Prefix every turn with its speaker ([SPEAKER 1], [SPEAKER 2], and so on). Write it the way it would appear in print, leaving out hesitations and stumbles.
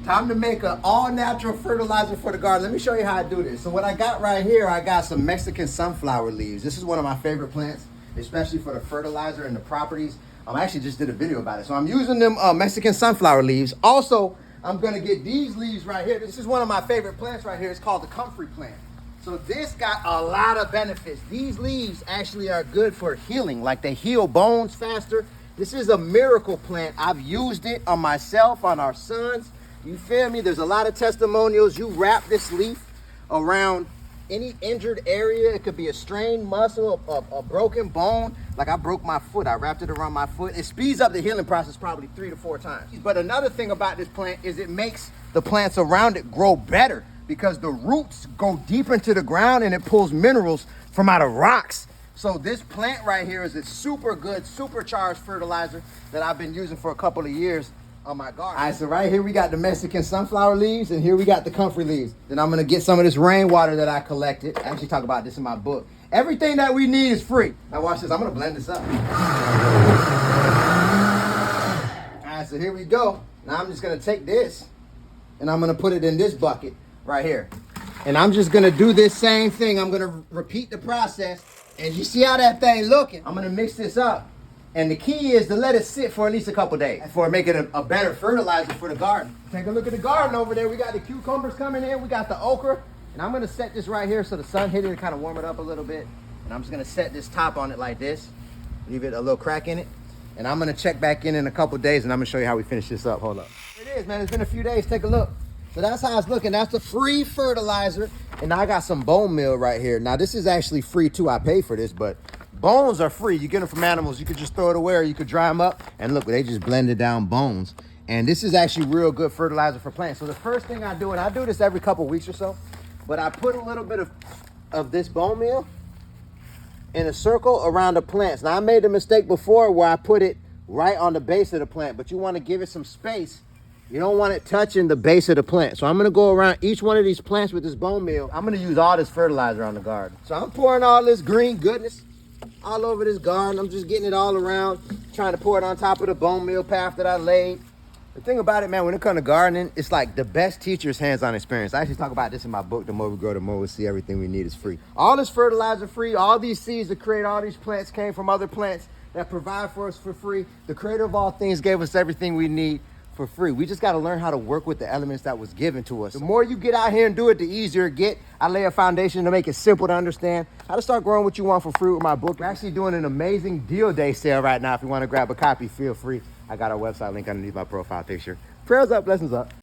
[SPEAKER 1] Time to make an all-natural fertilizer for the garden. Let me show you how I do this. So what I got right here, I got some Mexican sunflower leaves. This is one of my favorite plants, especially for the fertilizer and the properties. I actually just did a video about it. So I'm using them Mexican sunflower leaves. Also, I'm gonna get these leaves right here. This is one of my favorite plants right here. It's called the comfrey plant. So this got a lot of benefits. These leaves actually are good for healing, like they heal bones faster. This is a miracle plant. I've used it on myself, on our sons. You feel me? There's a lot of testimonials. You wrap this leaf around any injured area. It could be a strained muscle, a broken bone. Like I broke my foot. I wrapped it around my foot. It speeds up the healing process probably 3 to 4 times. But another thing about this plant is it makes the plants around it grow better because the roots go deep into the ground and it pulls minerals from out of rocks. So this plant right here is a super good, supercharged fertilizer that I've been using for a couple of years on my garden. All right, so right here we got the Mexican sunflower leaves, and here we got the comfrey leaves. Then I'm gonna get some of this rainwater that I collected. I actually talk about this in my book. Everything that we need is free. Now watch this, I'm gonna blend this up. All right, so here we go. Now I'm just gonna take this, and I'm gonna put it in this bucket right here. And I'm just gonna do this same thing. I'm gonna repeat the process. And you see how that thing looking? I'm gonna mix this up. And the key is to let it sit for at least a couple days before making a better fertilizer for the garden. Take a look at the garden over there. We got the cucumbers coming in. We got the okra. And I'm going to set this right here so the sun hit it and kind of warm it up a little bit. And I'm just going to set this top on it like this. Leave it a little crack in it. And I'm going to check back in a couple days and I'm going to show you how we finish this up. Hold up. It is, man. It's been a few days. Take a look. So that's how it's looking. That's the free fertilizer. And now I got some bone meal right here. Now this is actually free too. I paid for this, but bones are free. You get them from animals. You could just throw it away or you could dry them up. And look, they just blended down bones. And this is actually real good fertilizer for plants. So the first thing I do, and I do this every couple weeks or so, but I put a little bit of this bone meal in a circle around the plants. Now I made a mistake before where I put it right on the base of the plant, but you want to give it some space. You don't want it touching the base of the plant. So I'm gonna go around each one of these plants with this bone meal. I'm gonna use all this fertilizer on the garden. So I'm pouring all this green goodness all over this garden. I'm just getting it all around, trying to pour it on top of the bone meal path that I laid. The thing about it, man, when it comes to gardening, it's like the best teacher's hands-on experience. I actually talk about this in my book, The More We Grow, The More We See. Everything we need is free. All this fertilizer free, all these seeds that create all these plants came from other plants that provide for us for free. The creator of all things gave us everything we need for free. We just got to learn how to work with the elements that was given to us. The more you get out here and do it, the easier it get. I lay a foundation to make it simple to understand how to start growing what you want for free with my book. We're actually doing an amazing deal day sale right now. If you want to grab a copy, feel free. I got our website link underneath my profile picture. Prayers up, blessings up.